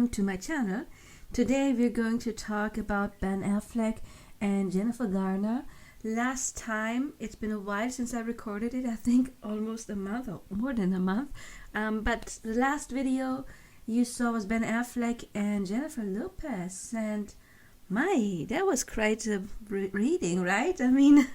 welcome to my channel. Today we're going to talk about Ben Affleck and Jennifer Garner. Last time, it's been a while since I recorded it, I think almost a month or more than a month. But the last video you saw was Ben Affleck and Jennifer Lopez, and that was quite a reading, right? I mean,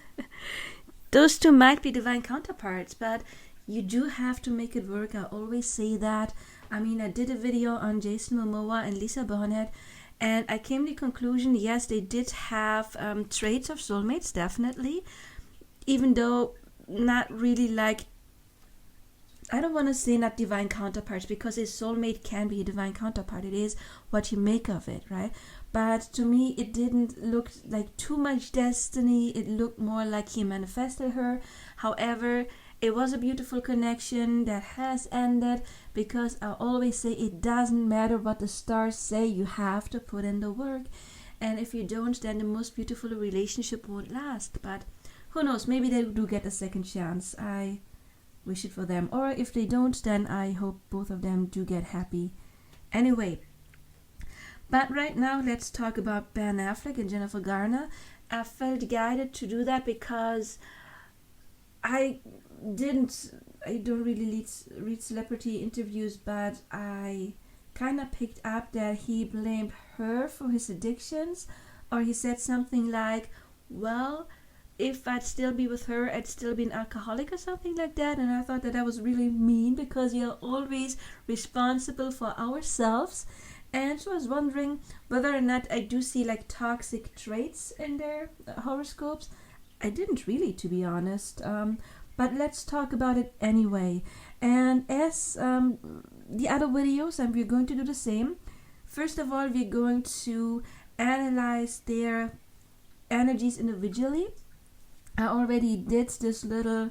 those two might be divine counterparts, but you do have to make it work. I always say that. I mean, I did a video on Jason Momoa and Lisa Bonet, and I came to the conclusion, yes, they did have traits of soulmates, definitely, even though not really like, I don't want to say not divine counterparts, because a soulmate can be a divine counterpart. It is what you make of it, right? But to me, it didn't look like too much destiny. It looked more like he manifested her. However, it was a beautiful connection that has ended, because I always say it doesn't matter what the stars say, you have to put in the work. And if you don't, then the most beautiful relationship won't last. But who knows, maybe they do get a second chance. I wish it for them. Or if they don't, then I hope both of them do get happy. Anyway, but right now let's talk about Ben Affleck and Jennifer Garner. I felt guided to do that because I don't really read celebrity interviews, but I kind of picked up that he blamed her for his addictions, or he said something like, well, if I'd still be with her, I'd still be an alcoholic or something like that. And I thought that was really mean, because you're always responsible for ourselves. And so I was wondering whether or not I do see like toxic traits in their horoscopes. I didn't really, to be honest. But let's talk about it anyway. And as the other videos, and we're going to do the same. First of all, we're going to analyze their energies individually. I already did this little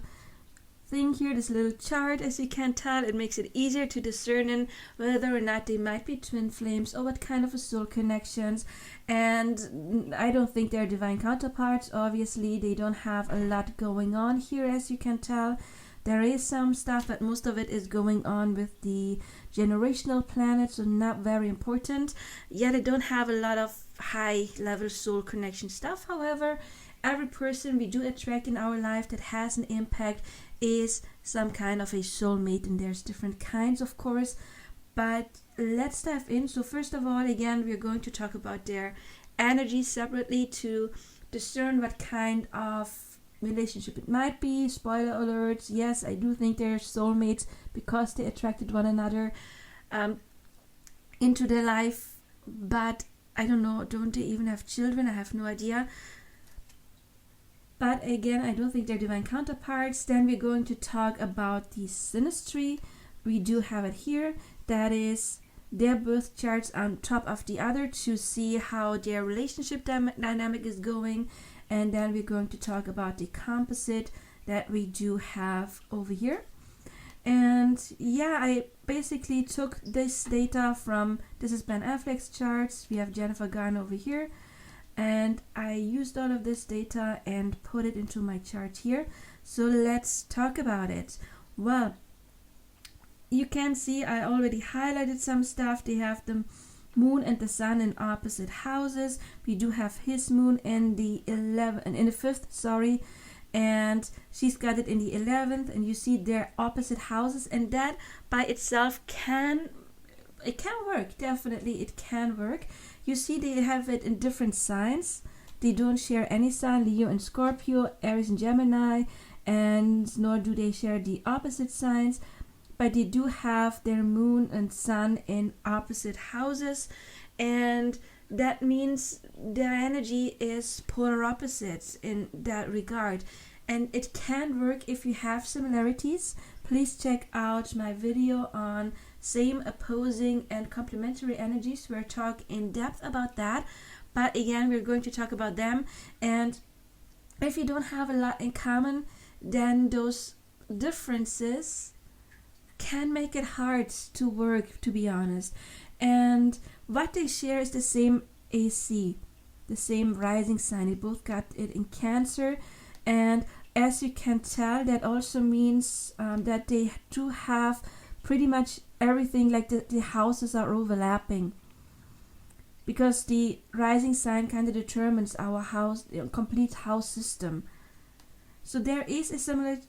thing here, this little chart. As you can tell, it makes it easier to discern whether or not they might be twin flames or what kind of a soul connections. And I don't think they're divine counterparts. Obviously, they don't have a lot going on here, as you can tell. There is some stuff, but most of it is going on with the generational planets, so not very important. Yet they don't have a lot of high level soul connection stuff. However, every person we do attract in our life that has an impact is some kind of a soulmate, and there's different kinds, of course. But let's dive in. So first of all, again, we're going to talk about their energy separately to discern what kind of relationship it might be. Spoiler alerts, yes, I do think they're soulmates because they attracted one another into their life. But I don't know, don't they even have children? I have no idea. But again, I don't think they're divine counterparts. Then we're going to talk about the synastry. We do have it here. That is their birth charts on top of the other to see how their relationship dynamic is going. And then we're going to talk about the composite that we do have over here. And yeah, I basically took this data from, this is Ben Affleck's charts. We have Jennifer Garner over here. And I used all of this data and put it into my chart here. So let's talk about it. Well, you can see I already highlighted some stuff. They have the moon and the sun in opposite houses. We do have his moon in the 5th, and she's got it in the 11th, and you see they're opposite houses, and that by itself can work. Definitely it can work. You see they have it in different signs. They don't share any sign, Leo and Scorpio, Aries and Gemini, and nor do they share the opposite signs, but they do have their moon and sun in opposite houses, and that means their energy is polar opposites in that regard. And it can work if you have similarities. Please check out my video on same, opposing, and complementary energies. We're talking in depth about that. But again, we're going to talk about them. And if you don't have a lot in common, then those differences can make it hard to work, to be honest. And what they share is the same AC, the same rising sign. They both got it in Cancer. And as you can tell, that also means that they do have pretty much everything, like the houses are overlapping. because the rising sign kind of determines our house, complete house system. So there is a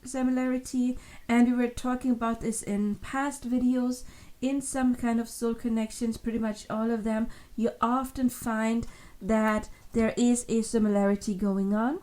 similarity, and we were talking about this in past videos. In some kind of soul connections, pretty much all of them, you often find that there is a similarity going on.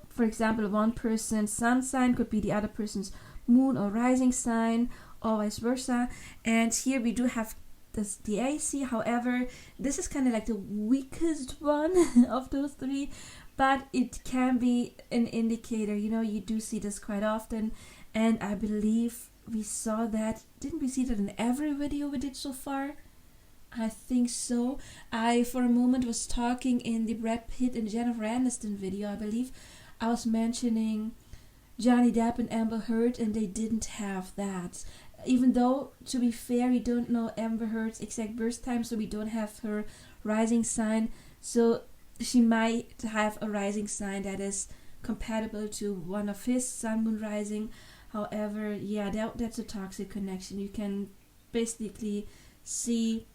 For example, one person's sun sign could be the other person's moon or rising sign, or vice versa. And here we do have the AC. However, this is kind of like the weakest one of those three, but it can be an indicator. You do see this quite often, and I believe we saw that. Didn't we see that in every video we did so far? I think so. I for a moment was talking in the Brad Pitt and Jennifer Aniston video. I believe I was mentioning Johnny Depp and Amber Heard, and they didn't have that. Even though, to be fair, we don't know Amber Heard's exact birth time, so we don't have her rising sign. So she might have a rising sign that is compatible to one of his sun, moon, rising. However, yeah, that's a toxic connection. You can basically see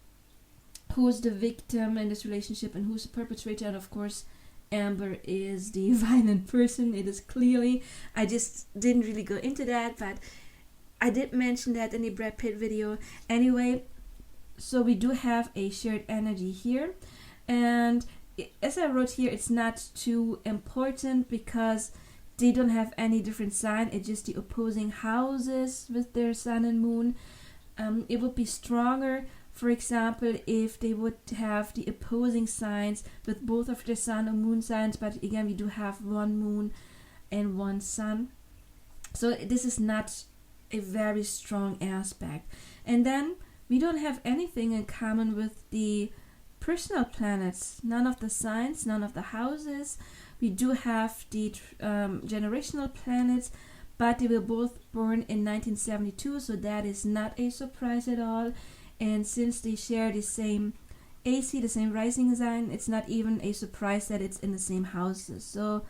who's the victim in this relationship and who's the perpetrator. And of course, Amber is the violent person. It is clearly. I just didn't really go into that, but I did mention that in the Brad Pitt video. Anyway, so we do have a shared energy here. And as I wrote here, it's not too important because they don't have any different sign. It's just the opposing houses with their sun and moon. It would be stronger, for example, if they would have the opposing signs with both of their sun and moon signs. But again, we do have one moon and one sun. So this is not a very strong aspect. And then we don't have anything in common with the personal planets. None of the signs, none of the houses. We do have the generational planets, but they were both born in 1972, so that is not a surprise at all. And since they share the same AC, the same rising sign, it's not even a surprise that it's in the same houses. So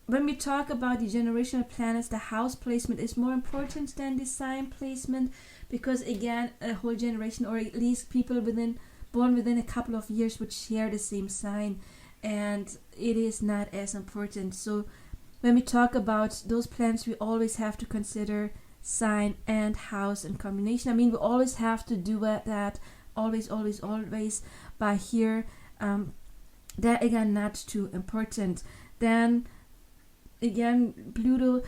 when we talk about the generational planets, the house placement is more important than the sign placement, because again, a whole generation, or at least people born within a couple of years, would share the same sign, and it is not as important. So when we talk about those planets, we always have to consider sign and house in combination. I mean, we always have to do that, always. But here, that again, not too important. Then again, Pluto,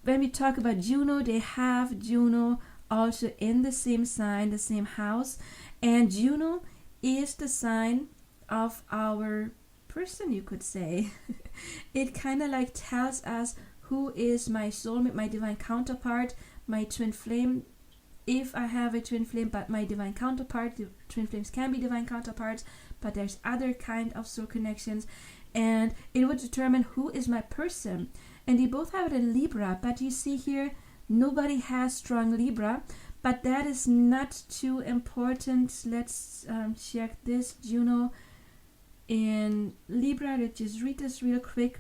when we talk about Juno, they have Juno also in the same sign, the same house, and Juno is the sign of our person, you could say. It kind of like tells us who is my soulmate, my divine counterpart, my twin flame, if I have a twin flame, but my divine counterpart. The twin flames can be divine counterparts, but there's other kind of soul connections, and it would determine who is my person. And they both have it in Libra, but you see here, nobody has strong Libra, but that is not too important. Let's check this. Juno in Libra. Let's just read this real quick.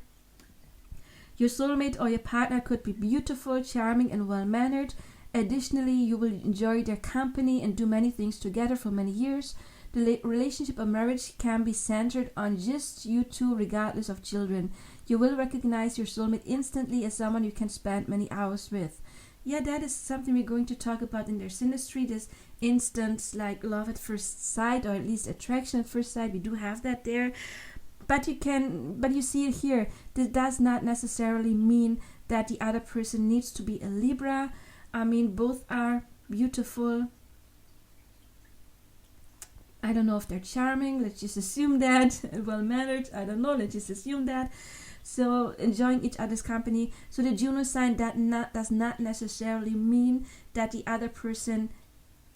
Your soulmate or your partner could be beautiful, charming, and well-mannered. Additionally, you will enjoy their company and do many things together for many years. The relationship or marriage can be centered on just you two, regardless of children. You will recognize your soulmate instantly as someone you can spend many hours with. Yeah, that is something we're going to talk about in their synastry, this instant like love at first sight, or at least attraction at first sight. We do have that there. But you see it here. This does not necessarily mean that the other person needs to be a Libra. I mean, both are beautiful. I don't know if they're charming. Let's just assume that. Well-mannered. I don't know. Let's just assume that. So enjoying each other's company. So the Juno sign does not necessarily mean that the other person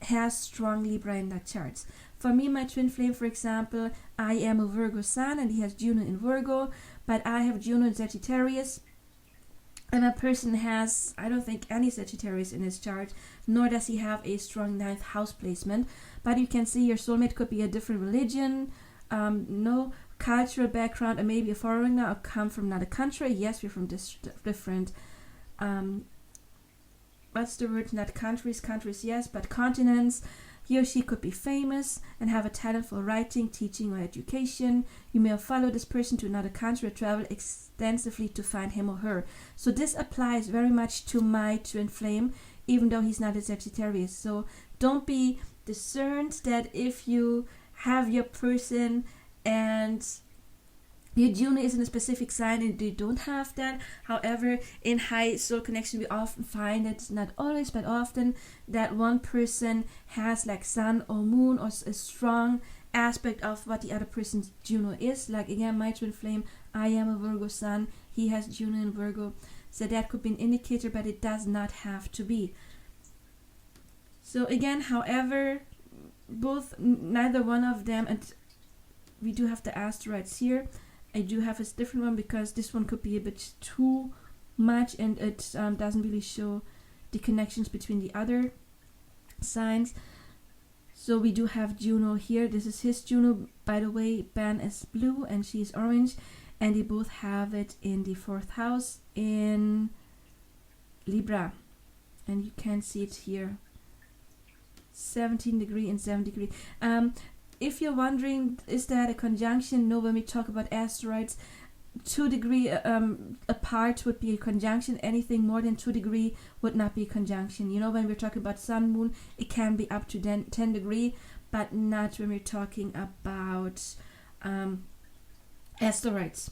has strong Libra in their charts. For me, my twin flame, for example, I am a Virgo sun and he has Juno in Virgo, but I have Juno in Sagittarius, and my person has, I don't think, any Sagittarius in his chart, nor does he have a strong 9th house placement. But you can see your soulmate could be a different religion, no cultural background, and maybe a foreigner or come from another country. Yes, we're from different what's the word? Not countries, yes, but continents. He or she could be famous and have a talent for writing, teaching, or education. You may follow this person to another country or travel extensively to find him or her. So this applies very much to my twin flame, even though he's not a Sagittarius. So don't be discerned that if you have your person and your Juno is in a specific sign and they don't have that. However, in high soul connection, we often find it, not always, but often, that one person has like sun or moon or a strong aspect of what the other person's Juno is. Like again, my twin flame, I am a Virgo sun, he has Juno in Virgo. So that could be an indicator, but it does not have to be. So again, however, neither one of them, and we do have the asteroids here. I do have a different one because this one could be a bit too much and it doesn't really show the connections between the other signs. So we do have Juno here. This is his Juno. By the way, Ben is blue and she is orange, and they both have it in the 4th house in Libra. And you can see it here. 17 degree and 7 degree. If you're wondering, is that a conjunction? No, when we talk about asteroids, 2 degree apart would be a conjunction. Anything more than 2 degree would not be a conjunction. You know, when we're talking about sun, moon, it can be up to 10 degree, but not when we're talking about asteroids.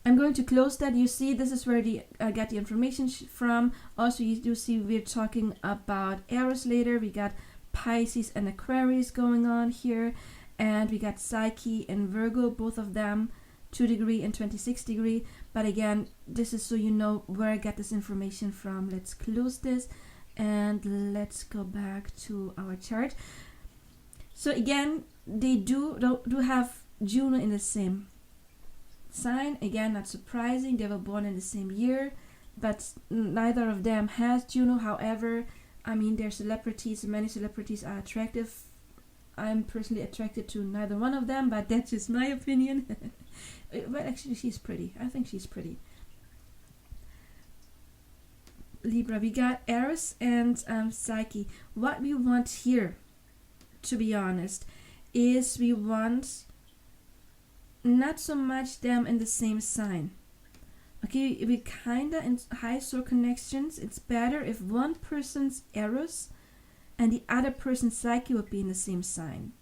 I'm going to close that. You see, this is where I got the information from. Also, you do see we're talking about Eros later. We got Pisces and Aquarius going on here, and we got Psyche and Virgo, both of them 2 degree and 26 degree. But again, this is so you know where I got this information from. Let's close this and let's go back to our chart. So again, they do have Juno in the same sign. Again, not surprising, they were born in the same year, but neither of them has Juno. However, I mean, they're celebrities. Many celebrities are attractive. I'm personally attracted to neither one of them, but that's just my opinion. Well, actually, she's pretty. I think she's pretty. Libra, we got Eros and Psyche. What we want here, to be honest, is we want not so much them in the same sign. Okay, we kinda in high soul connections, it's better if one person's Eros and the other person's Psyche would be in the same sign.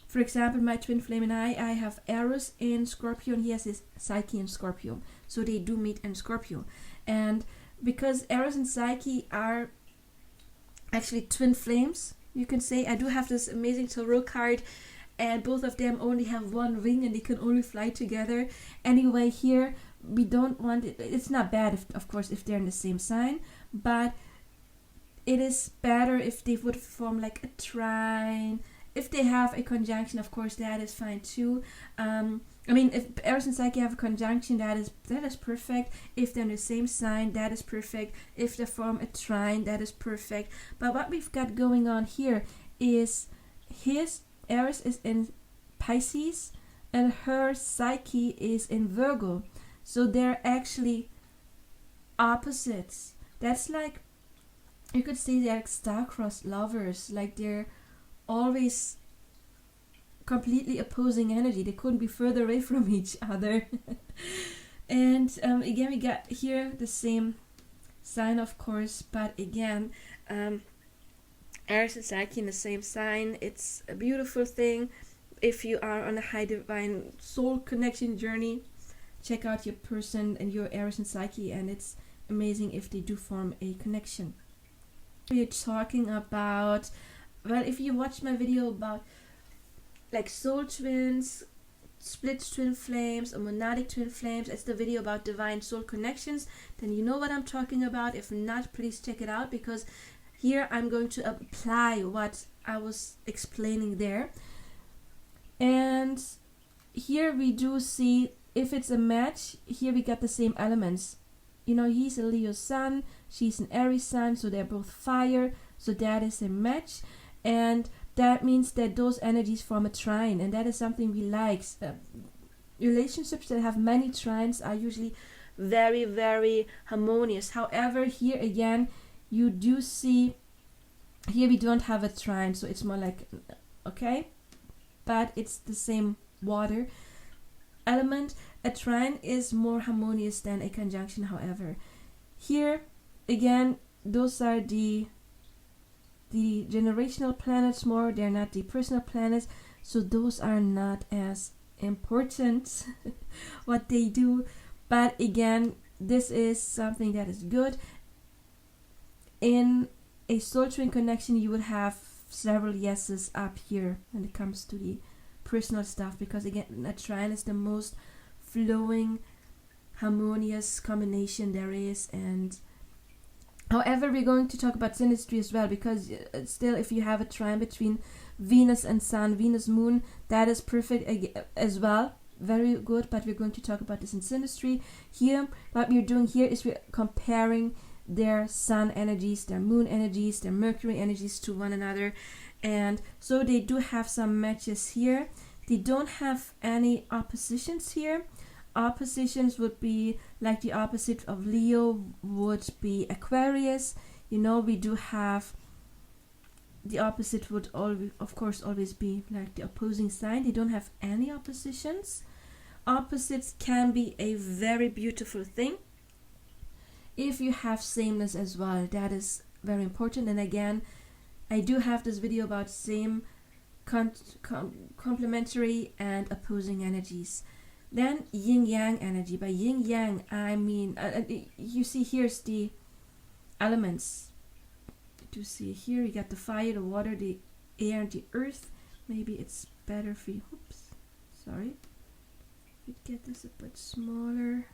For example, my twin flame and I have Eros in Scorpio and he has his Psyche in Scorpio. So they do meet in Scorpio. And because Eros and Psyche are actually twin flames, you can say, I do have this amazing tarot card, and both of them only have one ring and they can only fly together. Anyway, here we don't want it. It's not bad, of course, if they're in the same sign, but it is better if they would form like a trine. If they have a conjunction, of course, that is fine too. I mean, if Eros and Psyche have a conjunction, that is perfect. If they're in the same sign, that is perfect. If they form a trine, that is perfect. But what we've got going on here is his Eros is in Pisces and her Psyche is in Virgo. So they're actually opposites. That's like, you could say they're like star-crossed lovers. Like they're always completely opposing energy. They couldn't be further away from each other. And again, we got here the same sign, of course. But again, Eros and Psyche in the same sign. It's a beautiful thing. If you are on a high divine soul connection journey, check out your person and your Eros and Psyche, and it's amazing if they do form a connection. We're talking about, well, if you watch my video about like soul twins, split twin flames, or monadic twin flames, it's the video about divine soul connections, then you know what I'm talking about. If not, please check it out, because here I'm going to apply what I was explaining there. And here we do see, if it's a match, here we got the same elements. You know, he's a Leo sun, she's an Aries sun, so they're both fire, so that is a match. And that means that those energies form a trine, and that is something we like. Relationships that have many trines are usually very, very harmonious. However, here again, you do see Here we don't have a trine, so it's more like, okay, but it's the same water element. A trine is more harmonious than a conjunction, however. Here, again, those are the generational planets more, they're not the personal planets, so those are not as important what they do. But again, this is something that is good. In a soul twin connection, you would have several yeses up here when it comes to the personal stuff, because again, a trine is the most flowing, harmonious combination there is. And however, we're going to talk about synastry as well, because still, if you have a trine between Venus and Sun, Venus Moon, that is perfect as well, very good. But we're going to talk about this in synastry. Here, what we're doing here is we're comparing their Sun energies, their Moon energies, their Mercury energies to one another. And so they do have some matches here. They don't have any oppositions here. Oppositions would be like the opposite of Leo would be Aquarius. You know, we do have the opposite would always, of course, always be like the opposing sign. They don't have any oppositions. Opposites can be a very beautiful thing if you have sameness as well. That is very important. And again, I do have this video about same complementary and opposing energies. Then yin yang energy. By yin yang, I mean you see here's the elements. To see here, you got the fire, the water, the air, and the earth. Maybe it's better for you. Oops, sorry. We get this a bit smaller.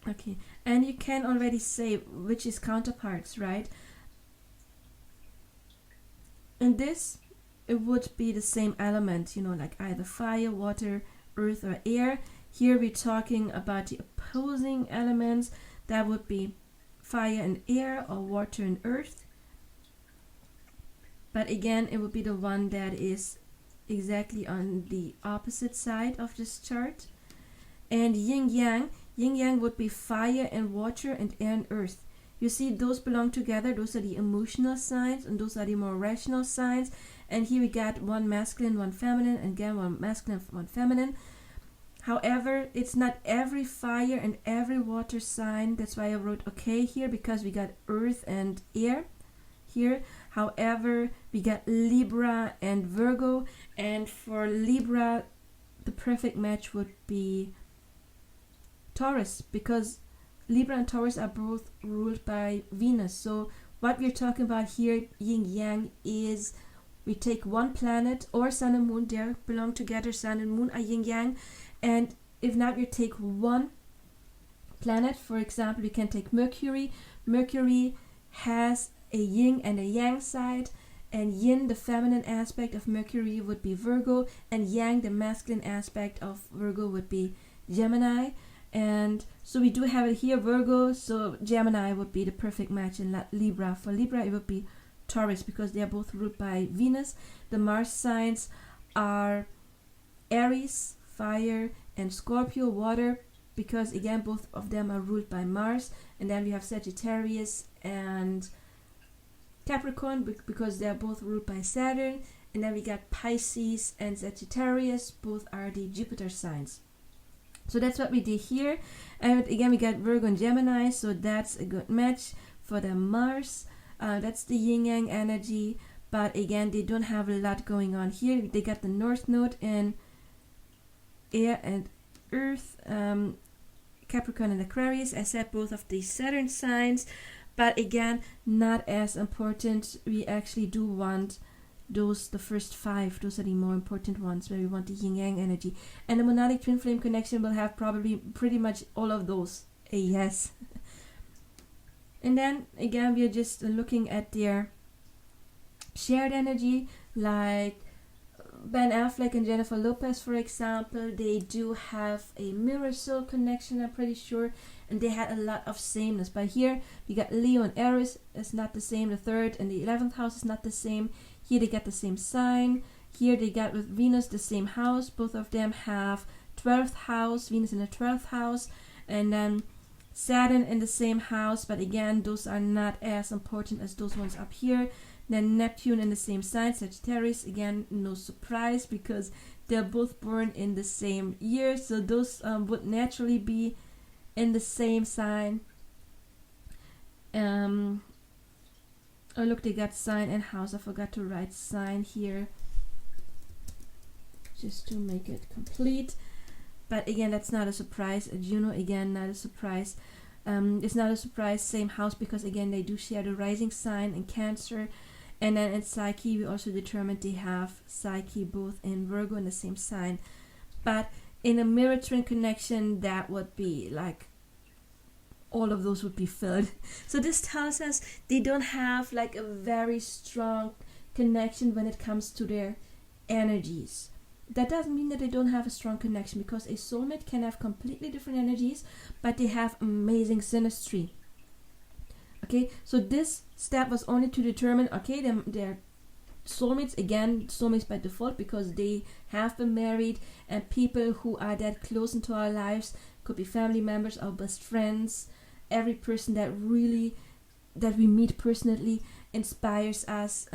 Okay, and you can already say which is counterparts, right? In this, it would be the same element, you know, like either fire, water, earth, or air. Here we're talking about the opposing elements. That would be fire and air, or water and earth. But again, it would be the one that is exactly on the opposite side of this chart. And yin yang would be fire and water and air and earth. You see, those belong together. Those are the emotional signs, and those are the more rational signs. And here we got one masculine, one feminine, and again one masculine, one feminine. However, it's not every fire and every water sign. That's why I wrote okay here, because we got earth and air here. However, we got Libra and Virgo. And for Libra, the perfect match would be Taurus, because Libra and Taurus are both ruled by Venus. So what we're talking about here, yin yang, is we take one planet or sun and moon, they belong together. Sun and moon are yin yang. And if not, we take one planet. For example, we can take Mercury. Mercury has a yin and a yang side, and yin, the feminine aspect of Mercury, would be Virgo, and yang, the masculine aspect of Virgo, would be Gemini. And so we do have it here, Virgo, so Gemini would be the perfect match in Libra. For Libra, it would be Taurus, because they are both ruled by Venus. The Mars signs are Aries, fire, and Scorpio, water, because again both of them are ruled by Mars. And then we have Sagittarius and Capricorn, because they are both ruled by Saturn. And then we got Pisces and Sagittarius, both are the Jupiter signs. So that's what we did here. And again, we got Virgo and Gemini, so that's a good match for the Mars. That's the yin yang energy, but again, they don't have a lot going on here. They got the North Node in air and earth, Capricorn and Aquarius. I said both of these Saturn signs, but again, not as important. We actually do want those, the first 5, those are the more important ones, where we want the yin yang energy. And the monadic twin flame connection will have probably pretty much all of those a yes. And then again, we are just looking at their shared energy, like Ben Affleck and Jennifer Lopez, for example. They do have a mirror soul connection, I'm pretty sure, and they had a lot of sameness. But here we got Leo and Aries, it's not the same. The 3rd and the 11th house is not the same. Here they got the same sign. Here they got with Venus the same house. Both of them have 12th house, Venus in the 12th house. And then Saturn in the same house, but again, those are not as important as those ones up here. Then Neptune in the same sign, Sagittarius, again, no surprise because they're both born in the same year, so those would naturally be in the same sign. Oh look, they got sign and house. I forgot to write sign here just to make it complete. But again, that's not a surprise. Juno, again, not a surprise. It's not a surprise, same house, because again, they do share the rising sign in Cancer. And then in Psyche, we also determined they have Psyche both in Virgo in the same sign. But in a mirror twin connection, that would be like, all of those would be filled. So this tells us they don't have like a very strong connection when it comes to their energies. That doesn't mean that they don't have a strong connection, because a soulmate can have completely different energies, but they have amazing synastry. Okay, so this step was only to determine, okay, they're soulmates, again, soulmates by default, because they have been married, and people who are that close into our lives, could be family members, our best friends, every person that we meet personally inspires us,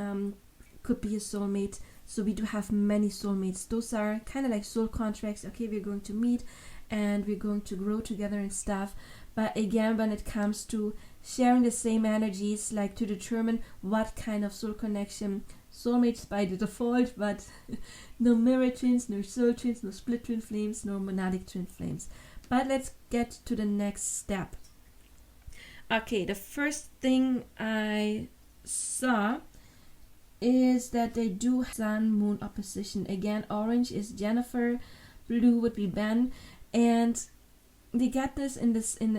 could be a soulmate. So we do have many soulmates. Those are kind of like soul contracts. Okay, we're going to meet and we're going to grow together and stuff. But again, when it comes to sharing the same energies, like to determine what kind of soul connection, soulmates by the default, but no mirror twins, no soul twins, no split twin flames, no monadic twin flames. But let's get to the next step. Okay, the first thing I saw is that they do sun-moon opposition. Again, orange is Jennifer, blue would be Ben, and they got this in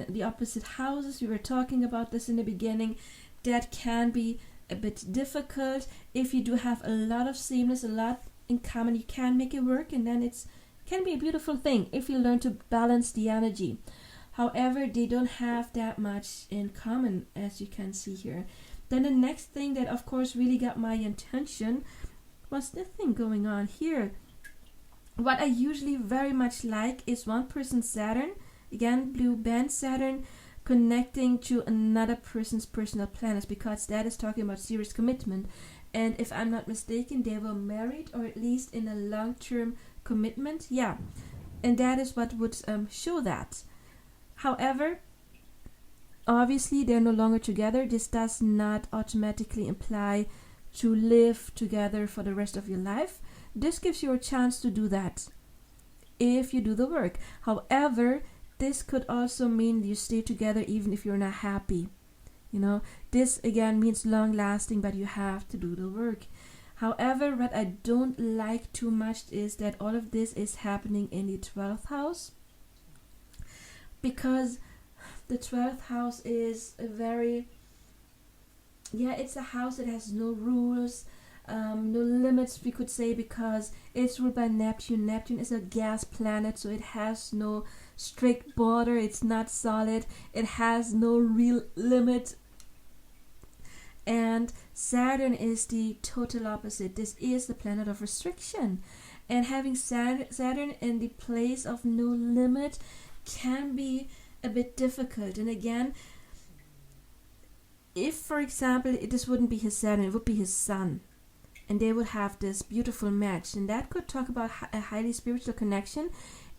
the opposite houses. We were talking about this in the beginning. That can be a bit difficult. If you do have a lot of sameness, a lot in common, you can make it work, and then it can be a beautiful thing if you learn to balance the energy. However, they don't have that much in common, as you can see here. Then the next thing that of course really got my attention was the thing going on here. What I usually very much like is one person's Saturn, again blue band Saturn, connecting to another person's personal planets, because that is talking about serious commitment. And if I'm not mistaken, they were married, or at least in a long-term commitment. Yeah, and that is what would show that. However, obviously they're no longer together. This does not automatically imply to live together for the rest of your life. This gives you a chance to do that if you do the work. However, this could also mean you stay together even if you're not happy. You know, this again means long lasting, but you have to do the work. However, what I don't like too much is that all of this is happening in the 12th house, because the 12th house is a very, it's a house that has no rules, no limits, we could say, because it's ruled by Neptune. Neptune is a gas planet, so it has no strict border, it's not solid, it has no real limit. And Saturn is the total opposite. This is the planet of restriction, and having Saturn in the place of no limit can be a bit difficult. And again, if for example this wouldn't be his Saturn, it would be his Sun, and they would have this beautiful match, and that could talk about a highly spiritual connection.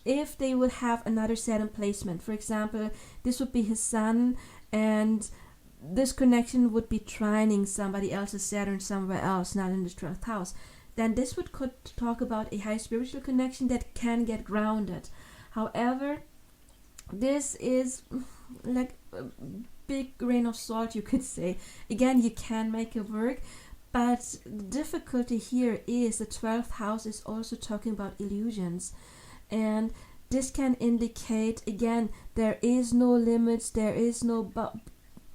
If they would have another Saturn placement, for example, this would be his Sun, and this connection would be trining somebody else's Saturn somewhere else, not in the 12th house, then this could talk about a high spiritual connection that can get grounded. However, this is like a big grain of salt, you could say. Again, you can make it work, but the difficulty here is the 12th house is also talking about illusions, and this can indicate, again, there is no limits, there is no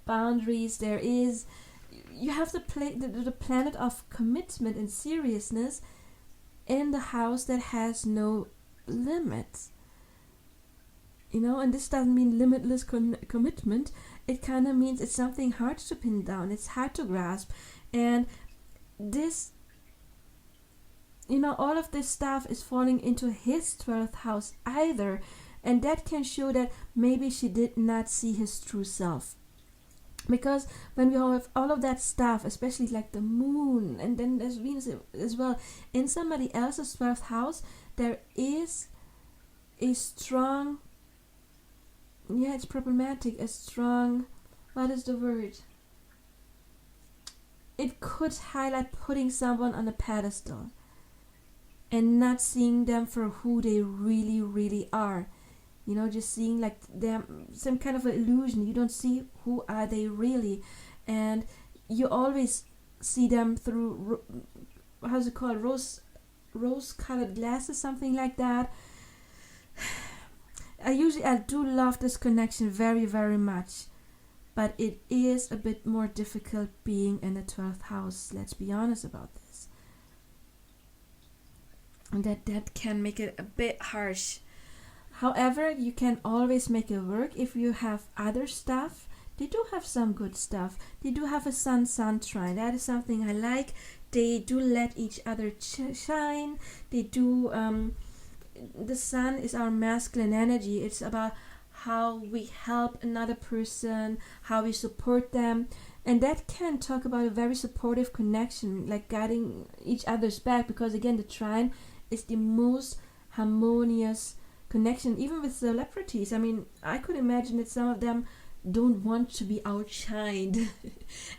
boundaries, you have to play the planet of commitment and seriousness in the house that has no limits. You know, and this doesn't mean limitless commitment. It kind of means it's something hard to pin down, it's hard to grasp. And this, all of this stuff is falling into his 12th house either. And that can show that maybe she did not see his true self. Because when we have all of that stuff, especially like the moon, and then there's Venus as well, in somebody else's 12th house, there is a strong, it's problematic, a strong, what is the word? It could highlight putting someone on a pedestal and not seeing them for who they really, really are. You know, just seeing like them, some kind of an illusion. You don't see who are they really. And you always see them through, how's it called, rose-colored glasses, something like that. I do love this connection very, very much. But it is a bit more difficult being in the 12th house. Let's be honest about this. And that can make it a bit harsh. However, you can always make it work if you have other stuff. They do have some good stuff. They do have a sun-sun trine. That is something I like. They do let each other shine. They do, the sun is our masculine energy. It's about how we help another person, how we support them. And that can talk about a very supportive connection, like guiding each other's back. Because again, the trine is the most harmonious connection, even with celebrities. I mean, I could imagine that some of them don't want to be outshined.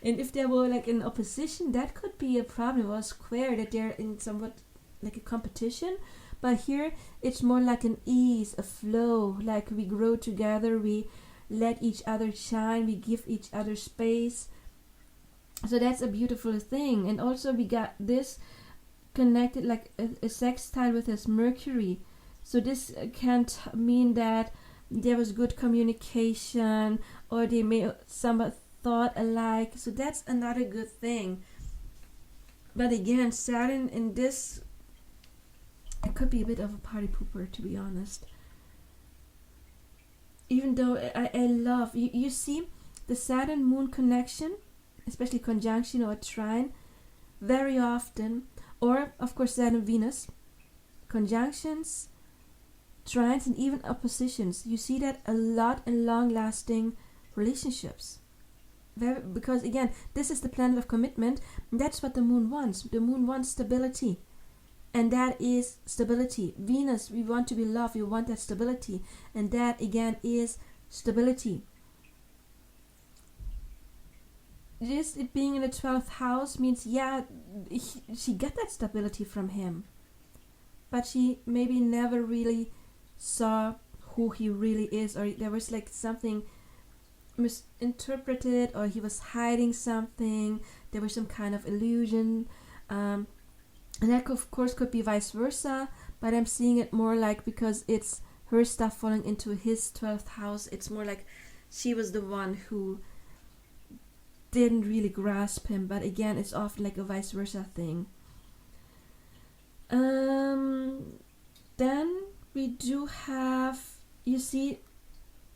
And if they were like in opposition, that could be a problem, or a square, that they're in somewhat like a competition. But here it's more like an ease, a flow, like we grow together, we let each other shine, we give each other space. So that's a beautiful thing. And also we got this connected like a sextile with his Mercury. So this can't mean that there was good communication, or they may somewhat thought alike. So that's another good thing. But again, Saturn in this, it could be a bit of a party pooper, to be honest. Even though I love, you see, the Saturn-Moon connection, especially conjunction or trine, very often, or of course Saturn-Venus, conjunctions, trines, and even oppositions. You see that a lot in long-lasting relationships. Because again, this is the planet of commitment. And that's what the moon wants. The moon wants stability. And that is stability. Venus, we want to be loved. We want that stability. And that again is stability. Just it being in the 12th house means, she got that stability from him. But she maybe never really saw who he really is, or there was like something misinterpreted, or he was hiding something. There was some kind of illusion, and that of course could be vice versa, but I'm seeing it more like, because it's her stuff falling into his 12th house, it's more like she was the one who didn't really grasp him. But again, it's often like a vice versa thing. Then we do have, you see,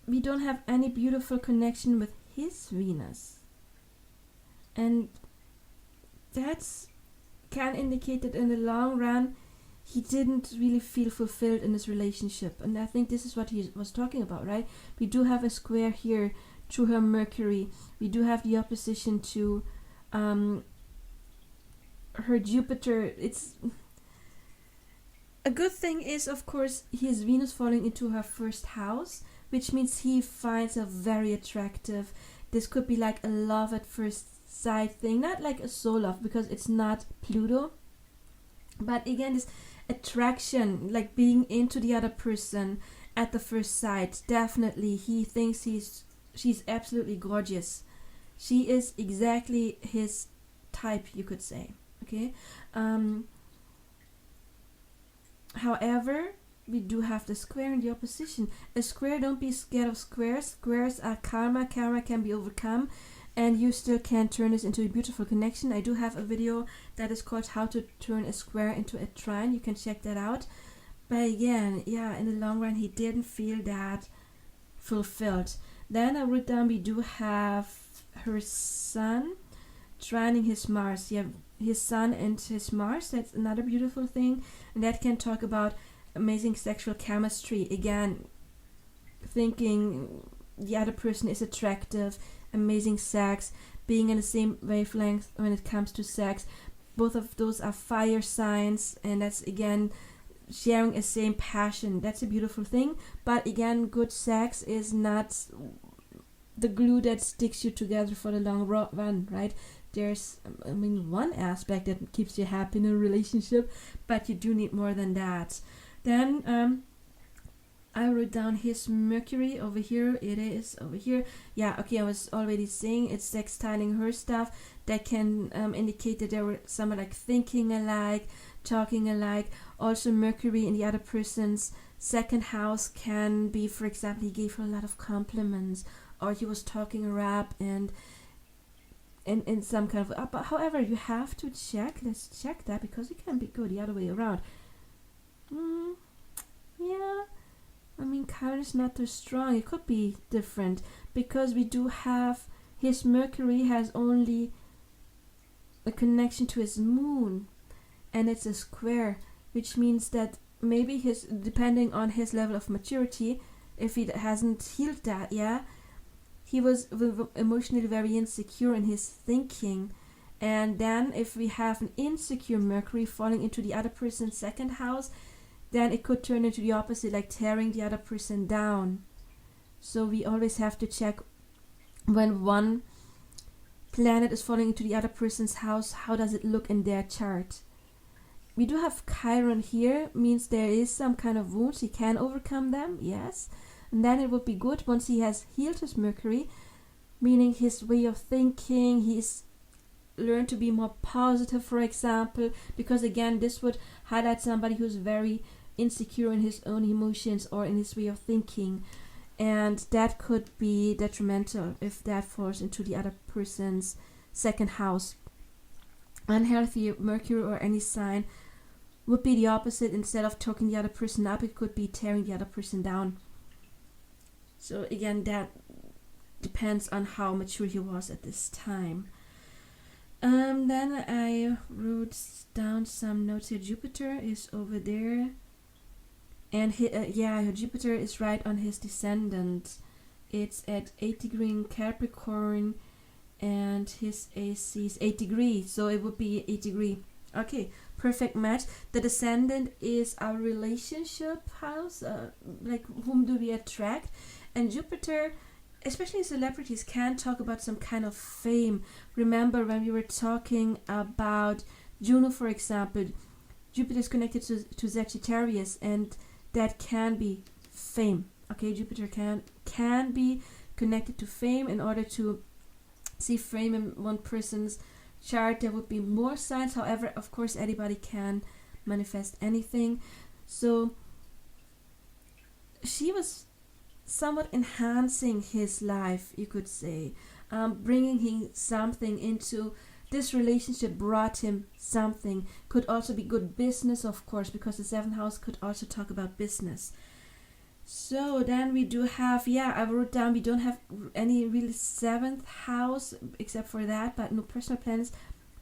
we don't have any beautiful connection with his Venus. And that's can indicate that in the long run, he didn't really feel fulfilled in this relationship. And I think this is what he was talking about, right? We do have a square here to her Mercury. We do have the opposition to her Jupiter. It's a good thing is, of course, his Venus falling into her first house, which means he finds her very attractive. This could be like a love at first sight thing, not like a soul love, because it's not Pluto. But again, this attraction, like being into the other person at the first sight. Definitely, he thinks she's absolutely gorgeous. She is exactly his type, you could say. Okay. However, we do have the square and the opposition. A square, don't be scared of squares. Squares are karma. Karma can be overcome, and you still can turn this into a beautiful connection. I do have a video that is called How to Turn a Square into a Trine. You can check that out. But again, in the long run, he didn't feel that fulfilled. Then I wrote down, we do have her Sun trining his Mars. Yeah, his Sun and his Mars. That's another beautiful thing, and that can talk about amazing sexual chemistry. Again, thinking the other person is attractive, amazing sex, being in the same wavelength when it comes to sex. Both of those are fire signs, and that's again sharing a same passion. That's a beautiful thing. But again, good sex is not the glue that sticks you together for the long run, right? There's, one aspect that keeps you happy in a relationship, but you do need more than that. Then I wrote down his Mercury over here. It is over here. Yeah, okay, I was already saying it's sextiling her stuff. That can indicate that there were some like thinking alike, talking alike. Also, Mercury in the other person's second house can be, for example, he gave her a lot of compliments, or he was talking rap and in some kind of. But however, you have to check. Let's check that, because it can be good the other way around. Yeah. Chiron is not too strong. It could be different, because we do have his Mercury has only a connection to his moon, and it's a square, which means that maybe depending on his level of maturity, if he hasn't healed that, he was emotionally very insecure in his thinking. And then if we have an insecure Mercury falling into the other person's second house, then it could turn into the opposite, like tearing the other person down. So we always have to check when one planet is falling into the other person's house, how does it look in their chart. We do have Chiron here, means there is some kind of wounds, he can overcome them, yes. And then it would be good once he has healed his Mercury, meaning his way of thinking, he's learned to be more positive, for example, because again, this would highlight somebody who's very insecure in his own emotions or in his way of thinking, and that could be detrimental if that falls into the other person's second house. Unhealthy Mercury or any sign would be the opposite. Instead of talking the other person up, it could be tearing the other person down. So again, that depends on how mature he was at this time. Then I wrote down some notes here. Jupiter is over there, and Jupiter is right on his descendant. It's at 8 degrees in Capricorn, and his AC is 8 degrees, so it would be 8 degrees. Okay, perfect match. The descendant is our relationship house, like whom do we attract, and Jupiter, especially celebrities, can talk about some kind of fame. Remember when we were talking about Juno, for example, Jupiter is connected to Sagittarius, and that can be fame. Okay, Jupiter can be connected to fame. In order to see fame in one person's chart, there would be more signs. However, of course, anybody can manifest anything. So she was somewhat enhancing his life, you could say, bringing him something into this relationship, brought him something. Could also be good business, of course, because the seventh house could also talk about business. So then we do have, I wrote down, we don't have any really seventh house except for that, but no personal planets,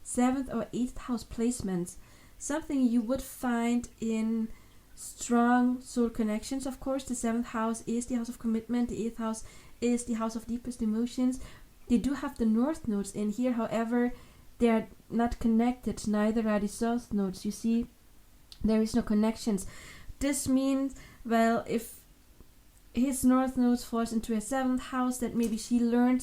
seventh or eighth house placements. Something you would find in strong soul connections. Of course, the seventh house is the house of commitment. The eighth house is the house of deepest emotions. They do have the north nodes in here. However, they are not connected. Neither are the south nodes. You see, there is no connections. This means, well, if his north node falls into a seventh house, that maybe he learned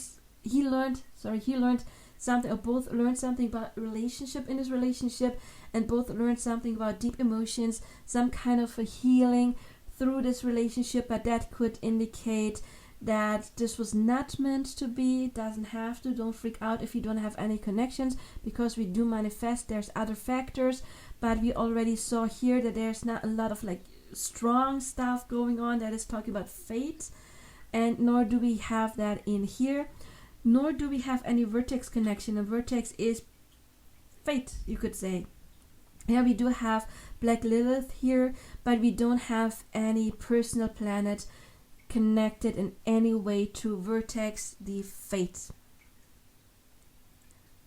something, or both learned something about relationship in this relationship, and both learned something about deep emotions, some kind of a healing through this relationship. But that could indicate that this was not meant to be. Doesn't have to. Don't freak out if you don't have any connections, because we do manifest. There's other factors, but we already saw here that there's not a lot of like strong stuff going on that is talking about fate, and nor do we have that in here. Nor do we have any vertex connection. A vertex is fate, you could say. Yeah, we do have Black Lilith here, but we don't have any personal planet connected in any way to vertex, the fate.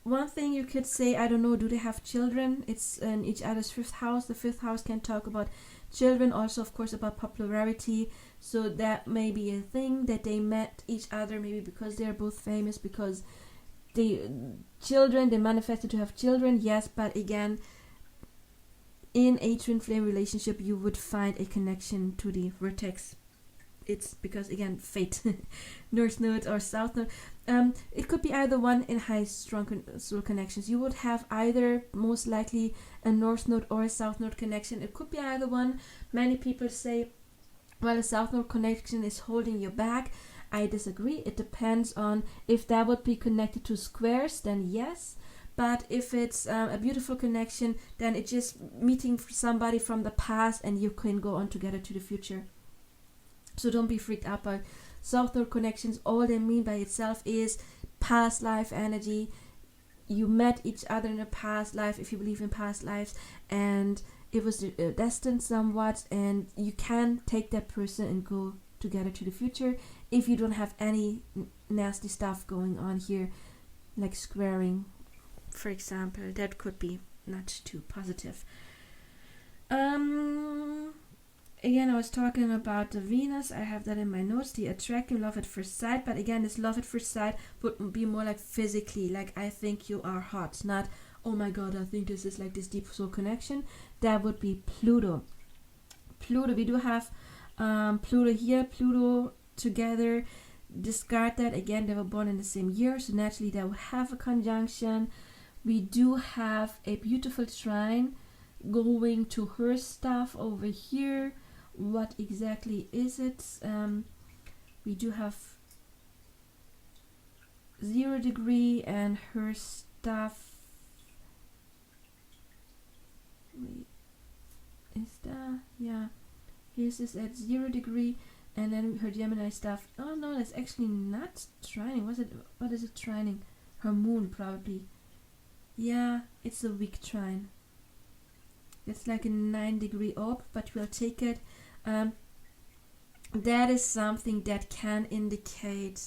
One thing you could say, I don't know, do they have children? It's in each other's fifth house. The fifth house can talk about Children also, of course, about popularity. So that may be a thing that they met each other, maybe because they're both famous, because they manifested to have children. Yes, but again, in a twin flame relationship, you would find a connection to the vertex. It's because, again, fate. North node or south node. It could be either one in high strong soul connections. You would have either, most likely, a north node or a south node connection. It could be either one. Many people say, well, a south node connection is holding you back. I disagree. It depends on if that would be connected to squares, then yes. But if it's a beautiful connection, then it's just meeting somebody from the past and you can go on together to the future. So don't be freaked out by south node connections. All they mean by itself is past life energy. You met each other in a past life, if you believe in past lives, and it was destined somewhat, and you can take that person and go together to the future if you don't have any nasty stuff going on here, like squaring, for example. That could be not too positive. Again, I was talking about the Venus. I have that in my notes. The attracting love at first sight. But again, this love at first sight would be more like physically. Like, I think you are hot. Not, oh my god, I think this is like this deep soul connection. That would be Pluto. Pluto, we do have Pluto here, Pluto together. Discard that. Again, they were born in the same year. So naturally, they will have a conjunction. We do have a beautiful trine going to her stuff over here. What exactly is it? We do have 0 degree and her stuff. Wait, is that? Yeah, his is at 0 degree, and then her Gemini stuff. Oh no, that's actually not trining. What is it trining? Her moon, probably. Yeah, it's a weak trine. It's like a 9 degree orb, but we'll take it. That is something that can indicate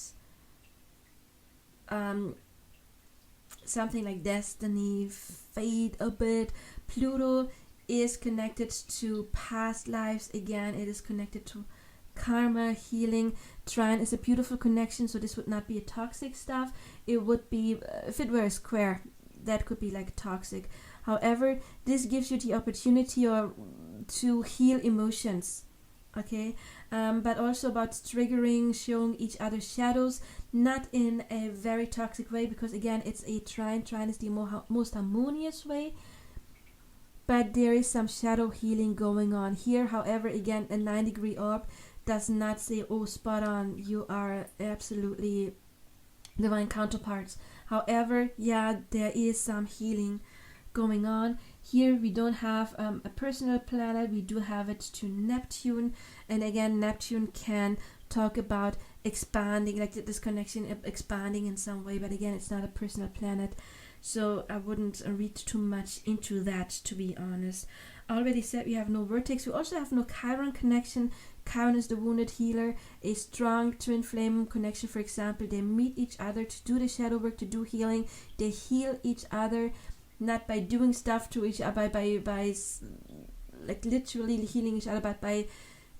something like destiny, fate a bit. Pluto is connected to past lives. Again, it is connected to karma, healing. Trine is a beautiful connection, so this would not be a toxic stuff. It would be, if it were a square, that could be like toxic. However, this gives you the opportunity to heal emotions, okay? But also about triggering, showing each other shadows, not in a very toxic way, because again, it's a trine. Trine is the most harmonious way, but there is some shadow healing going on here. However, again, a 9 degree orb does not say, oh, spot on, you are absolutely divine counterparts. However, yeah, there is some healing going on. Here we don't have a personal planet, we do have it to Neptune, and again, Neptune can talk about expanding, like this connection expanding in some way, but again, it's not a personal planet, so I wouldn't read too much into that, to be honest. I already said we have no vertex. We also have no Chiron connection. Chiron is the wounded healer, a strong twin flame connection. For example, they meet each other to do the shadow work, to do healing. They heal each other, not by doing stuff to each other, by like literally healing each other, but by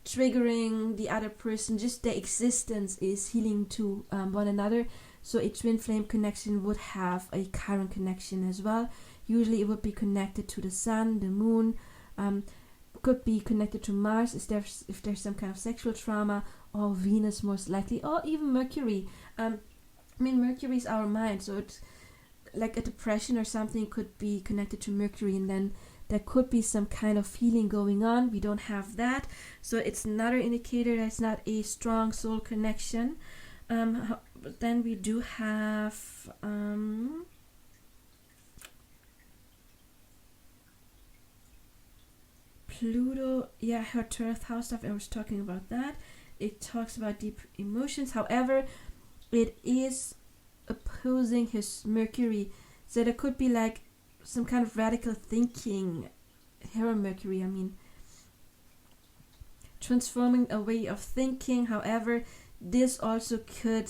triggering the other person. Just their existence is healing to one another. So a twin flame connection would have a Chiron connection as well. Usually it would be connected to the sun, the moon, could be connected to Mars if there's some kind of sexual trauma, or Venus most likely, or even Mercury. I mean, Mercury is our mind, so it's like a depression or something could be connected to Mercury, and then there could be some kind of healing going on. We don't have that, so it's another indicator that's not a strong soul connection. But then we do have Pluto, yeah, her 12th house stuff, I was talking about that. It talks about deep emotions. However, it is opposing his Mercury, so there could be like some kind of radical thinking. Her Mercury, I mean, transforming a way of thinking. However, this also could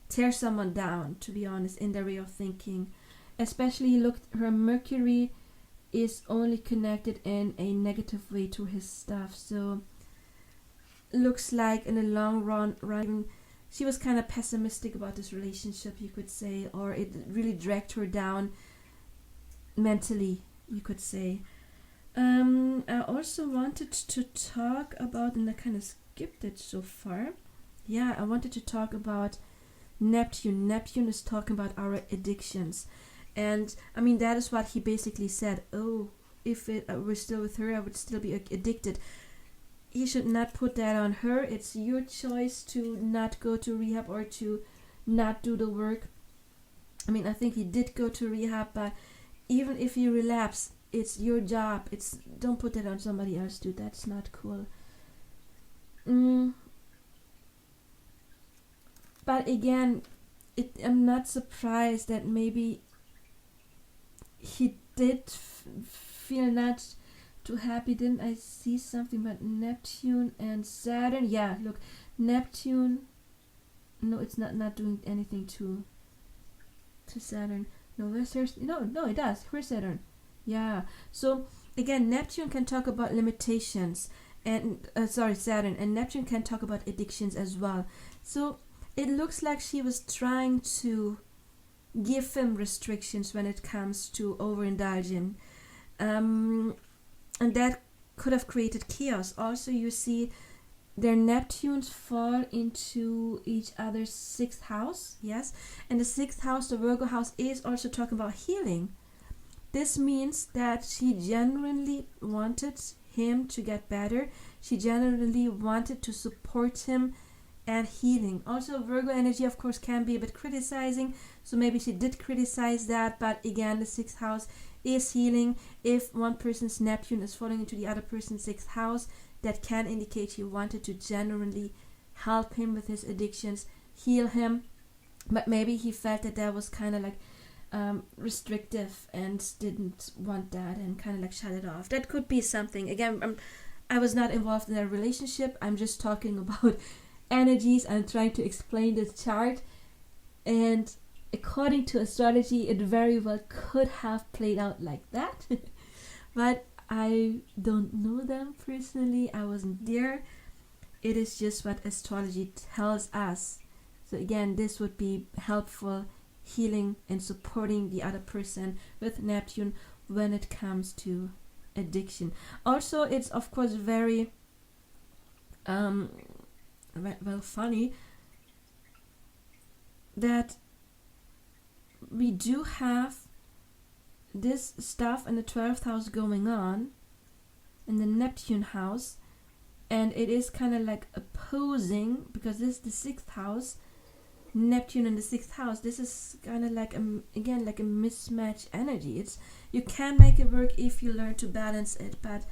tear someone down, to be honest, in their way of thinking. Especially, look, her Mercury is only connected in a negative way to his stuff. So looks like in the long run she was kind of pessimistic about this relationship, you could say, or it really dragged her down mentally, you could say. I also wanted to talk about, and I kind of skipped it so far. Yeah, I wanted to talk about Neptune. Neptune is talking about our addictions. And I mean, that is what he basically said. Oh, if it were still with her, I would still be addicted. He should not put that on her. It's your choice to not go to rehab or to not do the work. I mean, I think he did go to rehab, but even if you relapse, it's your job. Don't put that on somebody else, dude. That's not cool. But again, I'm not surprised that maybe he did feel not too happy. Didn't I see something about Neptune and Saturn? Yeah, look, Neptune. No, it's not doing anything to Saturn. No, no, it does. Where's Saturn? Yeah. So again, Neptune can talk about limitations, and Saturn, and Neptune can talk about addictions as well. So it looks like she was trying to give him restrictions when it comes to overindulging, and that could have created chaos. Also, you see their Neptunes fall into each other's 6th house, yes, and the 6th house, the Virgo house, is also talking about healing. This means that she genuinely wanted him to get better. She genuinely wanted to support him and healing. Also, Virgo energy, of course, can be a bit criticizing, so maybe she did criticize that, but again, the 6th house is healing. If one person's Neptune is falling into the other person's 6th house, that can indicate she wanted to genuinely help him with his addictions, heal him, but maybe he felt that was kind of like restrictive and didn't want that and kind of like shut it off. That could be something. Again, I was not involved in that relationship. I'm just talking about energies. I'm trying to explain this chart, and according to astrology, it very well could have played out like that. But I don't know them personally. I wasn't there. It is just what astrology tells us. So again, this would be helpful, healing and supporting the other person with Neptune when it comes to addiction. Also, it's of course very funny that we do have this stuff in the 12th house going on in the Neptune house, and it is kind of like opposing, because this is the 6th house, Neptune in the 6th house. This is kind of like again like a mismatch energy. You can make it work if you learn to balance it, but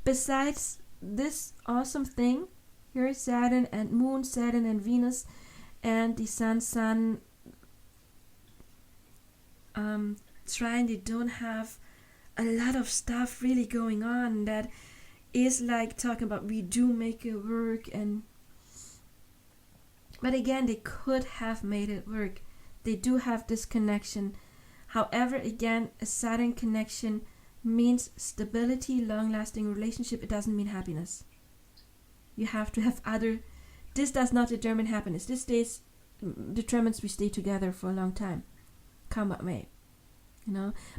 besides this awesome thing here, Saturn and Moon, Saturn and Venus, and the Sun trine, they don't have a lot of stuff really going on that is like talking about we do make it work. But again, they could have made it work. They do have this connection. However, again, a Saturn connection means stability, long-lasting relationship. It doesn't mean happiness. You have to have other. This does not determine happiness. This determines we stay together for a long time, come what may.